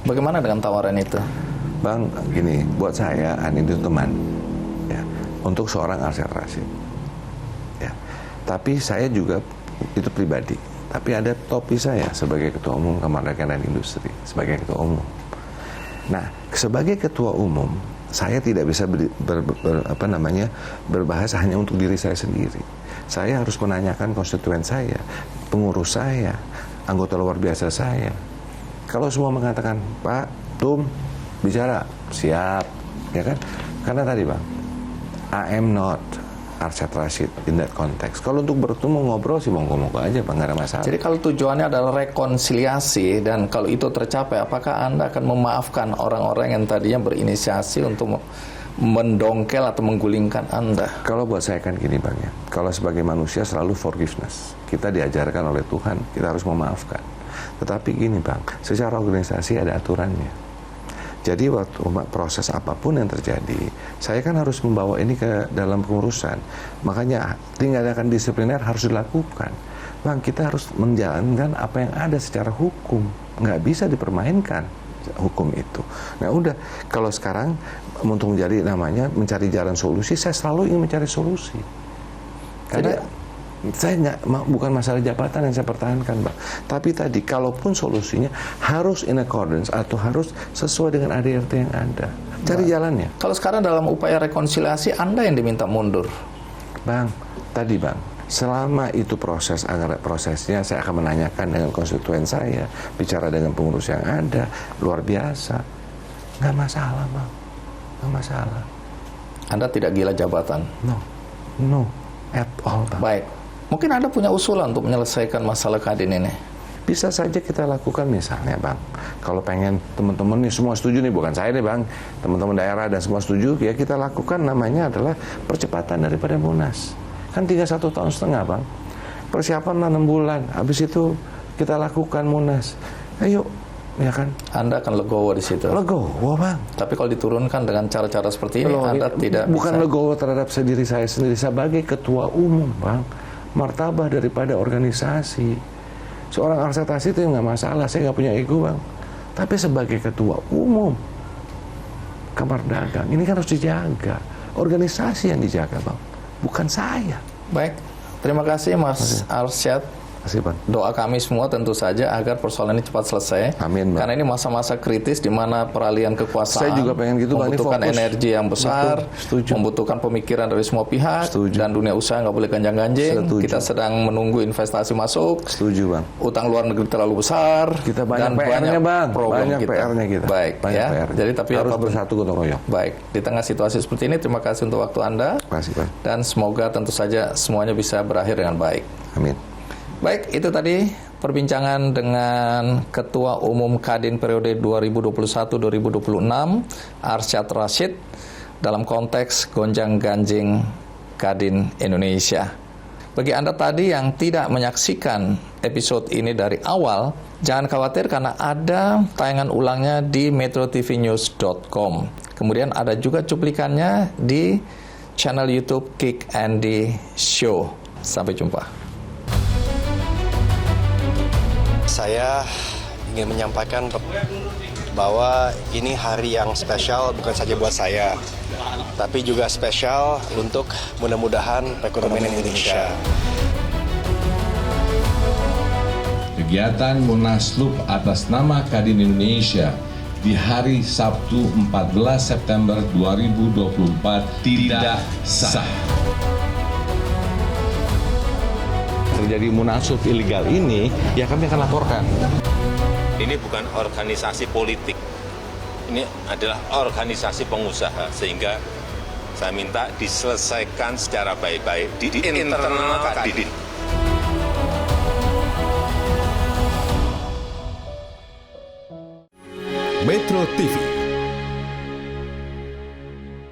Bagaimana dengan tawaran itu? Bang, gini, buat saya Anin itu teman, ya, untuk seorang Arsyad Rashid, ya. Tapi saya juga itu pribadi. Tapi ada topi saya sebagai ketua umum Kamar Dagang dan Industri, sebagai ketua umum. Nah, sebagai ketua umum, saya tidak bisa berbahasa hanya untuk diri saya sendiri. Saya harus menanyakan konstituen saya, pengurus saya, anggota luar biasa saya. Kalau semua mengatakan, Pak, Tum, bicara, siap, ya kan? Karena tadi, Bang, I am not Arsyad Rashid in that context. Kalau untuk bertemu ngobrol sih monggo-monggo aja, Bang, nggak ada masalah. Jadi kalau tujuannya adalah rekonsiliasi dan kalau itu tercapai, apakah Anda akan memaafkan orang-orang yang tadinya berinisiasi untuk mendongkel atau menggulingkan Anda? Kalau buat saya kan gini, Bang, ya. Kalau sebagai manusia selalu forgiveness. Kita diajarkan oleh Tuhan, kita harus memaafkan. Tetapi gini, Bang, secara organisasi ada aturannya. Jadi waktu proses apapun yang terjadi, saya kan harus membawa ini ke dalam pengurusan. Makanya tindakan disipliner harus dilakukan. Bang, kita harus menjalankan apa yang ada secara hukum. Nggak bisa dipermainkan hukum itu. Nah udah, kalau sekarang untuk mencari jalan solusi, saya selalu ingin mencari solusi. Karena Saya bukan masalah jabatan yang saya pertahankan, Bang. Tapi tadi, kalaupun solusinya harus in accordance atau harus sesuai dengan ADRT yang ada. Cari jalannya. Kalau sekarang dalam upaya rekonsiliasi, Anda yang diminta mundur. Bang, selama itu prosesnya saya akan menanyakan dengan konstituen saya, bicara dengan pengurus yang ada, luar biasa. Nggak masalah, Bang. Nggak masalah. Anda tidak gila jabatan? No, at all, Bang. Baik. Mungkin Anda punya usulan untuk menyelesaikan masalah Kadin ini? Bisa saja kita lakukan misalnya, Bang. Kalau pengen teman-teman nih semua setuju nih, bukan saya nih, Bang. Teman-teman daerah dan semua setuju, ya kita lakukan namanya adalah percepatan daripada Munas. Kan tinggal 1,5 tahun, Bang. Persiapan 6 bulan. Habis itu kita lakukan Munas. Ayo, ya kan? Anda akan legowo di situ. Legowo, Bang. Tapi kalau diturunkan dengan cara-cara seperti ini, Anda tidak bukan bisa. legowo terhadap diri saya sendiri sebagai ketua umum, Bang. Martabah daripada organisasi. Seorang aksetasi itu nggak masalah, saya nggak punya ego, Bang. Tapi sebagai ketua umum Kamar Dagang, ini kan harus dijaga. Organisasi yang dijaga, Bang, bukan saya. Baik, terima kasih Mas Arsyad. Terima kasih, Bang. Doa kami semua tentu saja agar persoalan ini cepat selesai. Amin, Bang. Karena ini masa-masa kritis di mana peralihan kekuasaan Saya juga pengen gitu, Bang. Ini membutuhkan fokus. energi yang besar, Betul, setuju. membutuhkan pemikiran dari semua pihak, Setuju. dan dunia usaha nggak boleh ganjang-ganjing. Setuju. Kita sedang menunggu investasi masuk. Setuju, Bang. Utang luar negeri terlalu besar. Kita banyak dan PR-nya, Bang. problem Banyak PR-nya kita. Baik, Banyak ya. PR. Jadi tapi harus apapun- bersatu gotong royong. Baik, di tengah situasi seperti ini, terima kasih untuk waktu Anda. Terima kasih, Bang. Dan semoga tentu saja semuanya bisa berakhir dengan baik. Amin. Baik, itu tadi perbincangan dengan Ketua Umum Kadin periode 2021-2026, Arsyad Rashid, dalam konteks gonjang-ganjing Kadin Indonesia. Bagi Anda tadi yang tidak menyaksikan episode ini dari awal, jangan khawatir karena ada tayangan ulangnya di metrotvnews.com. Kemudian ada juga cuplikannya di channel YouTube Kick Andy Show. Sampai jumpa. Saya ingin menyampaikan bahwa ini hari yang spesial bukan saja buat saya, tapi juga spesial untuk mudah-mudahan perekonomian Indonesia. Kegiatan Munaslup atas nama Kadin Indonesia di hari Sabtu 14 September 2024 tidak sah. Terjadi munaslup ilegal ini, ya kami akan laporkan. Ini bukan organisasi politik, ini adalah organisasi pengusaha, sehingga saya minta diselesaikan secara baik-baik di internal Kadin. Metro TV,